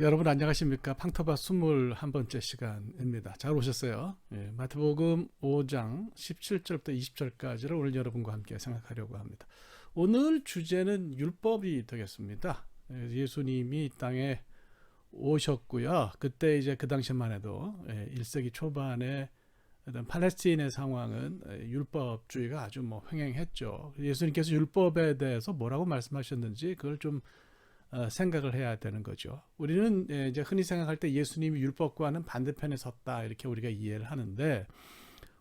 여러분 안녕하십니까? 팡터바 21번째 시간입니다. 잘 오셨어요. 마태복음 5장 17절부터 20절까지를 오늘 여러분과 함께 생각하려고 합니다. 오늘 주제는 율법이 되겠습니다. 예수님이 이 땅에 오셨고요. 그때 이제 그 당시만 해도 1세기 초반에 어떤 팔레스틴의 상황은 율법주의가 아주 횡행했죠. 예수님께서 율법에 대해서 뭐라고 말씀하셨는지 그걸 좀 생각을 해야 되는 거죠. 우리는 이제 흔히 생각할 때 예수님이 율법과는 반대편에 섰다 이렇게 우리가 이해를 하는데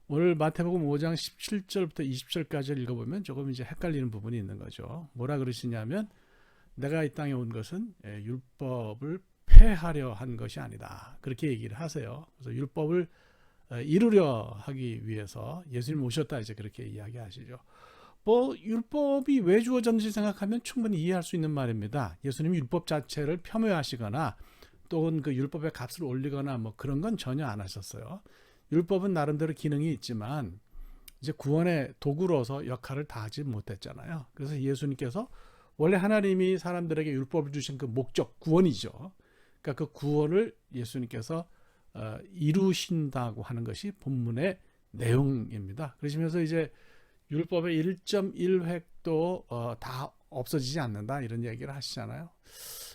오늘 마태복음 5장 17절부터 20절까지를 읽어보면 조금 이제 헷갈리는 부분이 있는 거죠. 뭐라 그러시냐면 내가 이 땅에 온 것은 율법을 폐하려 한 것이 아니다. 그렇게 얘기를 하세요. 그래서 율법을 이루려 하기 위해서 예수님 오셨다 이제 그렇게 이야기하시죠. 율법이 왜 주어졌는지 생각하면 충분히 이해할 수 있는 말입니다. 예수님이 율법 자체를 폄훼하시거나 또는 그 율법의 값을 올리거나 그런 건 전혀 안 하셨어요. 율법은 나름대로 기능이 있지만 이제 구원의 도구로서 역할을 다하지 못했잖아요. 그래서 예수님께서 원래 하나님이 사람들에게 율법을 주신 그 목적, 구원이죠. 그러니까 그 구원을 예수님께서 이루신다고 하는 것이 본문의 내용입니다. 그러시면서 이제 율법의 1.1획도 다 없어지지 않는다 이런 얘기를 하시잖아요.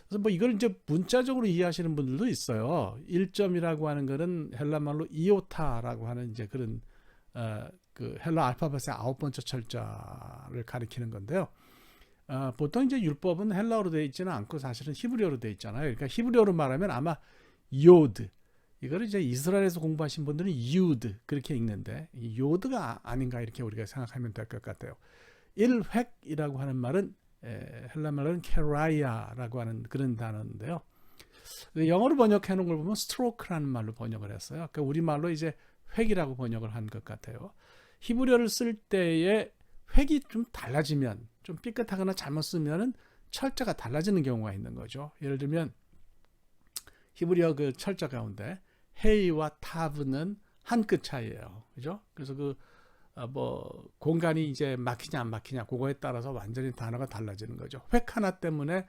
그래서 이걸 이제 문자적으로 이해하시는 분들도 있어요. 1점이라고 하는 거는 헬라 말로 이오타라고 하는 이제 그런 그 헬라 알파벳의 9번째 철자를 가리키는 건데요. 보통 이제 율법은 헬라어로 되어 있지는 않고 사실은 히브리어로 되어 있잖아요. 그러니까 히브리어로 말하면 아마 요드, 이거를 이제 이스라엘에서 공부하신 분들은 유드 그렇게 읽는데 이 요드가 아닌가 이렇게 우리가 생각하면 될 것 같아요. 1획이라고 하는 말은 헬라 말로는 케라이아라고 하는 그런 단어인데요. 영어로 번역해 놓은 걸 보면 스트로크라는 말로 번역을 했어요. 그러니까 우리말로 이제 획이라고 번역을 한 것 같아요. 히브리어를 쓸 때에 획이 좀 달라지면 좀 삐끗하거나 잘못 쓰면은 철자가 달라지는 경우가 있는 거죠. 예를 들면 히브리어 그 철자 가운데 헤이와 타브는 한 끗 차이예요. 그죠? 그래서 공간이 이제 막히냐 안 막히냐 그거에 따라서 완전히 단어가 달라지는 거죠. 획 하나 때문에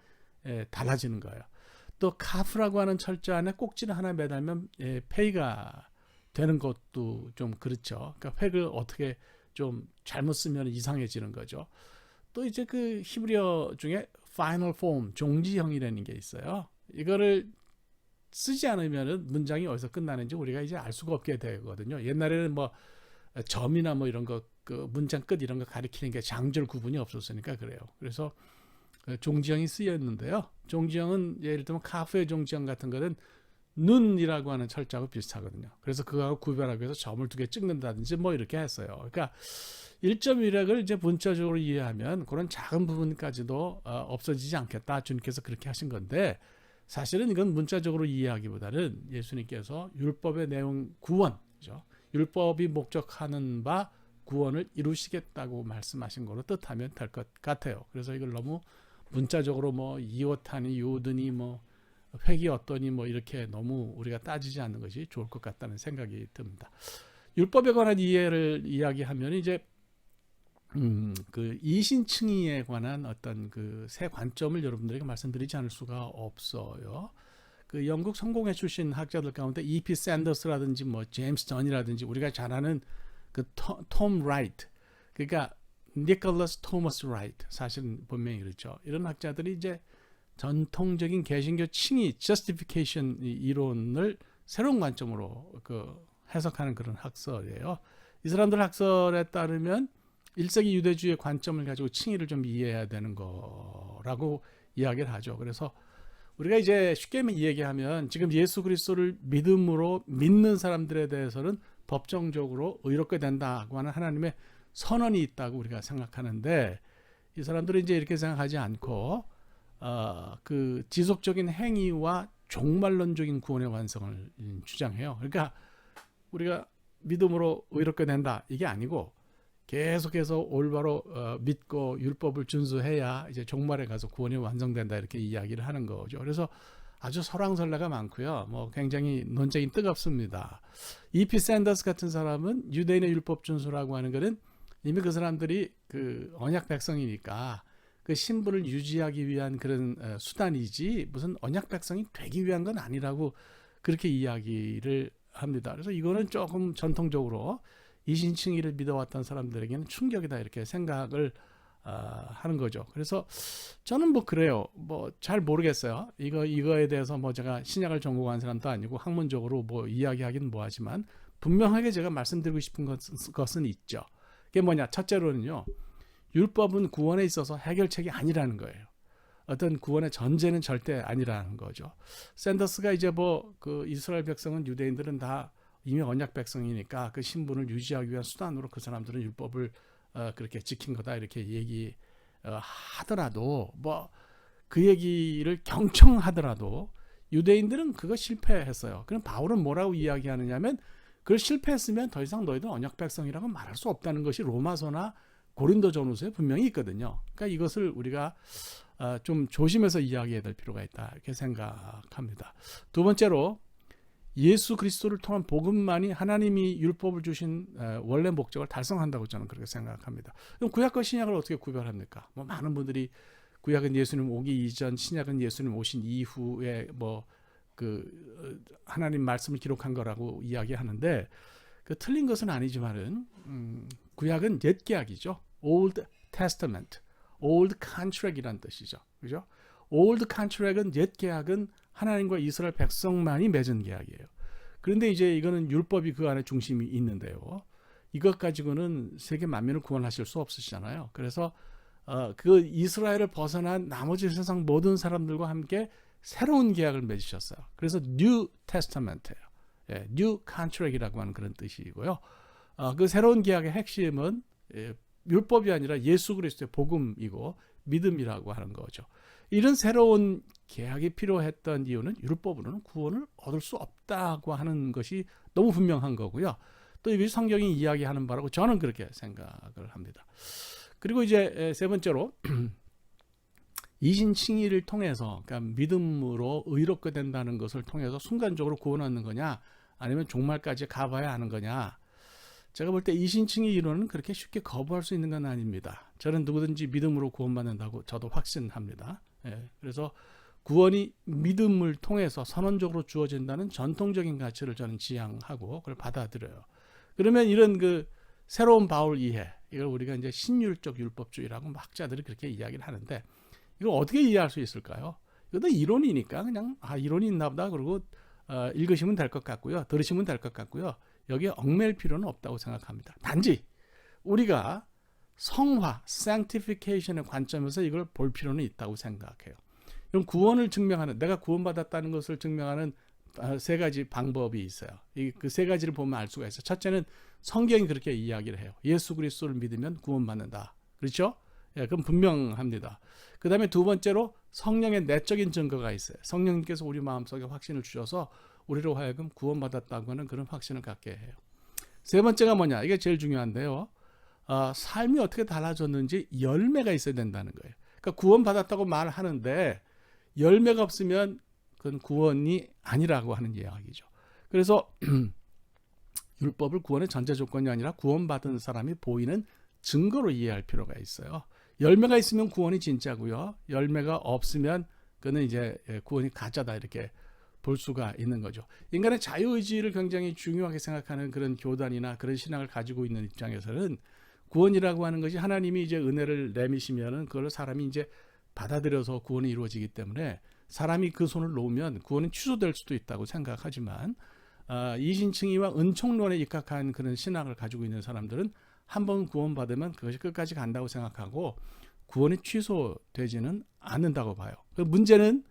달라지는 거예요. 또 카프라고 하는 철자 안에 꼭지를 하나 매달면 페이가 되는 것도 좀 그렇죠. 그러니까 획을 어떻게 좀 잘못 쓰면 이상해지는 거죠. 또 이제 그 히브리어 중에 final form, 종지형이라는 게 있어요. 이거를 쓰지 않으면 문장이 어디서 끝나는지 우리가 이제 알 수가 없게 되거든요. 옛날에는 점이나 이런 거, 그 문장 끝 이런 거 가리키는 게 장절 구분이 없었으니까 그래요. 그래서 종지형이 쓰였는데요. 종지형은 예를 들면 카프의 종지형 같은 거는 눈이라고 하는 철자하고 비슷하거든요. 그래서 그거하고 구별하기 위해서 점을 2개 찍는다든지 이렇게 했어요. 그러니까 1.1획을 이제 문자적으로 이해하면 그런 작은 부분까지도 없어지지 않겠다. 주님께서 그렇게 하신 건데 사실은 이건 문자적으로 이해하기보다는 예수님께서 율법의 내용 구원이죠. 율법이 목적하는 바 구원을 이루시겠다고 말씀하신 거로 뜻하면 될 것 같아요. 그래서 이걸 너무 문자적으로 이오타니 요드니 획이 어떠니 이렇게 너무 우리가 따지지 않는 것이 좋을 것 같다는 생각이 듭니다. 율법에 관한 이해를 이야기하면 이제 그 이신칭의에 관한 어떤 그 새 관점을 여러분들에게 말씀드리지 않을 수가 없어요. 그 영국 성공회 출신 학자들 가운데 E.P. 샌더스라든지 제임스 전이라든지 우리가 잘 아는 그 톰 라이트, 그러니까 니콜러스 토머스 라이트, 사실은 본명이 그렇죠. 이런 학자들이 이제 전통적인 개신교 칭의 justification 이론을 새로운 관점으로 해석하는 그런 학설이에요. 이 사람들 학설에 따르면 1세기 유대주의의 관점을 가지고 칭의를 좀 이해해야 되는 거라고 이야기를 하죠. 그래서 우리가 이제 쉽게 얘기하면 지금 예수 그리스도를 믿음으로 믿는 사람들에 대해서는 법정적으로 의롭게 된다고 하는 하나님의 선언이 있다고 우리가 생각하는데 이 사람들은 이제 이렇게 생각하지 않고 그 지속적인 행위와 종말론적인 구원의 완성을 주장해요. 그러니까 우리가 믿음으로 의롭게 된다 이게 아니고 계속해서 올바로 믿고 율법을 준수해야 이제 종말에 가서 구원이 완성된다 이렇게 이야기를 하는 거죠. 그래서 아주 설왕설래가 많고요. 굉장히 논쟁이 뜨겁습니다. E.P. 샌더스 같은 사람은 유대인의 율법 준수라고 하는 것은 이미 그 사람들이 그 언약 백성이니까 그 신분을 유지하기 위한 그런 수단이지 무슨 언약 백성이 되기 위한 건 아니라고 그렇게 이야기를 합니다. 그래서 이거는 조금 전통적으로 이신칭의를 믿어왔던 사람들에게는 충격이다 이렇게 생각을 하는 거죠. 그래서 저는 뭐 그래요. 뭐 잘 모르겠어요. 이거에 대해서 뭐 제가 신약을 전공한 사람도 아니고 학문적으로 뭐 이야기하기는 뭐하지만 분명하게 제가 말씀드리고 싶은 것은 있죠. 그게 뭐냐? 첫째로는요. 율법은 구원에 있어서 해결책이 아니라는 거예요. 어떤 구원의 전제는 절대 아니라는 거죠. 샌더스가 이제 뭐 그 이스라엘 백성은 유대인들은 다 이미 언약 백성이니까 그 신분을 유지하기 위한 수단으로 그 사람들은 율법을 그렇게 지킨 거다 이렇게 얘기 하더라도 뭐 그 얘기를 경청하더라도 유대인들은 그거 실패했어요. 그럼 바울은 뭐라고 이야기하느냐면 그걸 실패했으면 더 이상 너희들 언약 백성이라고 말할 수 없다는 것이 로마서나 고린도전후서에 분명히 있거든요. 그러니까 이것을 우리가 좀 조심해서 이야기해야 될 필요가 있다 이렇게 생각합니다. 두 번째로 예수 그리스도를 통한 복음만이 하나님이 율법을 주신 원래 목적을 달성한다고 저는 그렇게 생각합니다. 그럼 구약과 신약을 어떻게 구별합니까? 뭐 많은 분들이 구약은 예수님 오기 이전, 신약은 예수님 오신 이후에 뭐 그 하나님 말씀을 기록한 거라고 이야기하는데 그 틀린 것은 아니지만은 구약은 옛 계약이죠. Old Testament, Old Contract이란 뜻이죠. 그죠? Old Contract은 옛 계약은 하나님과 이스라엘 백성만이 맺은 계약이에요. 그런데 이제 이거는 율법이 그 안에 중심이 있는데요. 이것 가지고는 세계 만민을 구원하실 수 없으시잖아요. 그래서 그 이스라엘을 벗어난 나머지 세상 모든 사람들과 함께 새로운 계약을 맺으셨어요. 그래서 New Testament예요. 예, New Contract이라고 하는 그런 뜻이고요. 그 새로운 계약의 핵심은 율법이 아니라 예수 그리스도의 복음이고 믿음이라고 하는 거죠. 이런 새로운 계약이 필요했던 이유는 율법으로는 구원을 얻을 수 없다고 하는 것이 너무 분명한 거고요. 또 이것이 성경이 이야기하는 바라고 저는 그렇게 생각을 합니다. 그리고 이제 세 번째로 이신칭의를 통해서 그러니까 믿음으로 의롭게 된다는 것을 통해서 순간적으로 구원 얻는 거냐 아니면 종말까지 가봐야 하는 거냐. 제가 볼 때 이신칭의 이론은 그렇게 쉽게 거부할 수 있는 건 아닙니다. 저는 누구든지 믿음으로 구원받는다고 저도 확신합니다. 예, 그래서 구원이 믿음을 통해서 선언적으로 주어진다는 전통적인 가치를 저는 지향하고 그걸 받아들여요. 그러면 이런 그 새로운 바울 이해, 이걸 우리가 이제 신율적 율법주의라고 학자들이 그렇게 이야기를 하는데 이걸 어떻게 이해할 수 있을까요? 이것도 이론이니까 그냥 이론이 있나 보다 그러고 읽으시면 될 것 같고요. 들으시면 될 것 같고요. 여기에 얽매일 필요는 없다고 생각합니다. 단지 우리가 성화, sanctification의 관점에서 이걸 볼 필요는 있다고 생각해요. 그럼 구원을 증명하는, 내가 구원받았다는 것을 증명하는 세 가지 방법이 있어요. 그 세 가지를 보면 알 수가 있어요. 첫째는 성경이 그렇게 이야기를 해요. 예수 그리스도를 믿으면 구원받는다. 그렇죠? 예, 그럼 분명합니다. 그 다음에 두 번째로 성령의 내적인 증거가 있어요. 성령님께서 우리 마음속에 확신을 주셔서 우리로 하여금 구원받았다고 하는 그런 확신을 갖게 해요. 세 번째가 뭐냐? 이게 제일 중요한데요. 삶이 어떻게 달라졌는지 열매가 있어야 된다는 거예요. 그러니까 구원받았다고 말하는데 열매가 없으면 그건 구원이 아니라고 하는 이야기죠. 그래서 율법을 구원의 전제 조건이 아니라 구원받은 사람이 보이는 증거로 이해할 필요가 있어요. 열매가 있으면 구원이 진짜고요. 열매가 없으면 그는 이제 구원이 가짜다 이렇게 볼 수가 있는 거죠. 인간의 자유의지를 굉장히 중요하게 생각하는 그런 교단이나 그런 신앙을 가지고 있는 입장에서는 구원이라고 하는 것이 하나님이 이제 은혜를 내미시면은 그걸 사람이 이제 받아들여서 구원이 이루어지기 때문에 사람이 그 손을 놓으면 구원은 취소될 수도 있다고 생각하지만 이신칭의와 은총론에 입각한 그런 신앙을 가지고 있는 사람들은 한번 구원받으면 그것이 끝까지 간다고 생각하고 구원이 취소되지는 않는다고 봐요. 문제는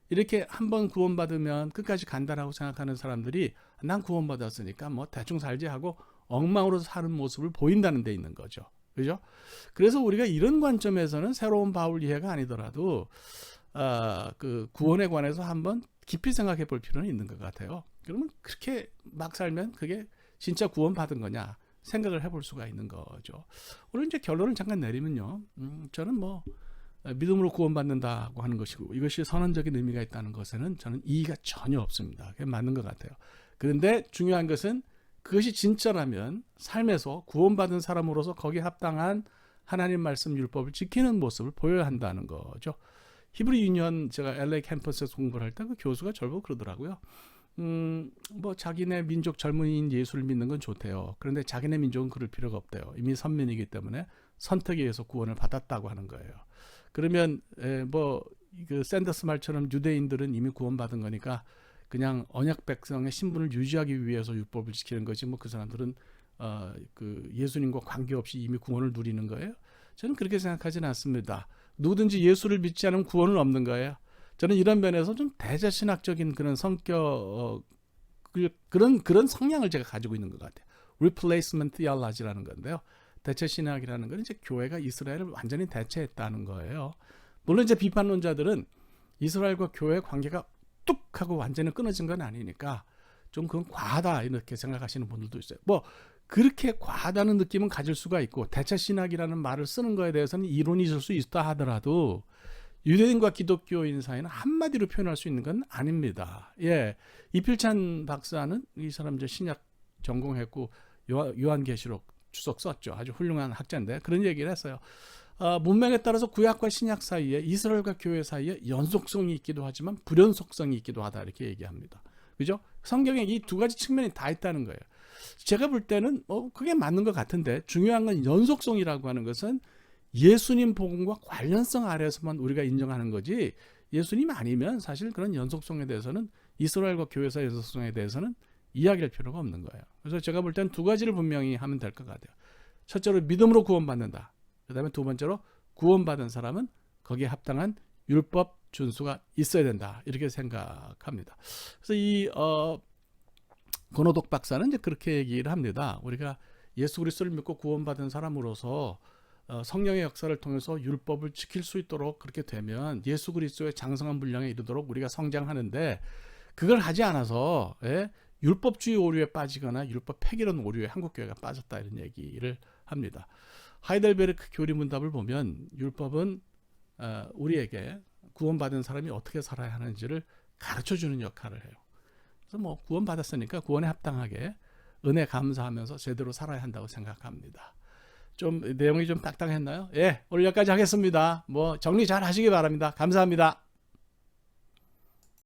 이렇게 한번 구원받으면 끝까지 간다라고 생각하는 사람들이 난 구원받았으니까 뭐 대충 살지 하고 엉망으로 사는 모습을 보인다는 데 있는 거죠. 그죠? 그래서 우리가 이런 관점에서는 새로운 바울 이해가 아니더라도 그 구원에 관해서 한번 깊이 생각해 볼 필요는 있는 것 같아요. 그러면 그렇게 막 살면 그게 진짜 구원받은 거냐 생각을 해볼 수가 있는 거죠. 오늘 이제 결론을 잠깐 내리면요. 저는 뭐 믿음으로 구원받는다고 하는 것이고 이것이 선언적인 의미가 있다는 것에는 저는 이의가 전혀 없습니다. 그게 맞는 것 같아요. 그런데 중요한 것은 그것이 진짜라면 삶에서 구원받은 사람으로서 거기에 합당한 하나님 말씀 율법을 지키는 모습을 보여야 한다는 거죠. 히브리 유니언 제가 LA 캠퍼스에서 공부를 할 때 그 교수가 저를 보고 그러더라고요. 뭐 자기네 민족 젊은이인 예수를 믿는 건 좋대요. 그런데 자기네 민족은 그럴 필요가 없대요. 이미 선민이기 때문에 선택에 의해서 구원을 받았다고 하는 거예요. 그러면 뭐 그 샌더스 말처럼 유대인들은 이미 구원받은 거니까 그냥 언약 백성의 신분을 유지하기 위해서 율법을 지키는 거지 뭐 그 사람들은 그 예수님과 관계없이 이미 구원을 누리는 거예요. 저는 그렇게 생각하지는 않습니다. 누구든지 예수를 믿지 않으면 구원은 없는 거예요. 저는 이런 면에서 좀 대자신학적인 그런 성격 그런 성향을 제가 가지고 있는 것 같아요. Replacement theology라는 건데요. 대체신학이라는 건 이제 교회가 이스라엘을 완전히 대체했다는 거예요. 물론 이제 비판론자들은 이스라엘과 교회의 관계가 뚝 하고 완전히 끊어진 건 아니니까 좀 그건 과하다 이렇게 생각하시는 분들도 있어요. 뭐 그렇게 과하다는 느낌은 가질 수가 있고 대체신학이라는 말을 쓰는 거에 대해서는 이론이 있을 수 있다 하더라도 유대인과 기독교인 사이는 한마디로 표현할 수 있는 건 아닙니다. 예, 이필찬 박사는 이 사람 이제 신약 전공했고 요한계시록 주석 썼죠. 아주 훌륭한 학자인데 그런 얘기를 했어요. 문맥에 따라서 구약과 신약 사이에 이스라엘과 교회 사이에 연속성이 있기도 하지만 불연속성이 있기도 하다 이렇게 얘기합니다. 그죠? 성경에 이 두 가지 측면이 다 있다는 거예요. 제가 볼 때는 그게 맞는 것 같은데 중요한 건 연속성이라고 하는 것은 예수님 복음과 관련성 아래에서만 우리가 인정하는 거지 예수님 아니면 사실 그런 연속성에 대해서는 이스라엘과 교회 사이의 연속성에 대해서는 이야기할 필요가 없는 거예요. 그래서 제가 볼 때는 두 가지를 분명히 하면 될 것 같아요. 첫째로 믿음으로 구원받는다. 그 다음에 두 번째로 구원받은 사람은 거기에 합당한 율법 준수가 있어야 된다. 이렇게 생각합니다. 그래서 이 권호독 박사는 이제 그렇게 얘기를 합니다. 우리가 예수 그리스도를 믿고 구원받은 사람으로서 성령의 역사를 통해서 율법을 지킬 수 있도록 그렇게 되면 예수 그리스도의 장성한 분량에 이르도록 우리가 성장하는데 그걸 하지 않아서 율법주의 오류에 빠지거나 율법 폐기론 오류에 한국교회가 빠졌다 이런 얘기를 합니다. 하이델베르크 교리문답을 보면 율법은 우리에게 구원받은 사람이 어떻게 살아야 하는지를 가르쳐주는 역할을 해요. 그래서 뭐 구원받았으니까 구원에 합당하게 은혜 감사하면서 제대로 살아야 한다고 생각합니다. 좀 내용이 좀 딱딱했나요? 예, 오늘 여기까지 하겠습니다. 뭐 정리 잘 하시기 바랍니다. 감사합니다.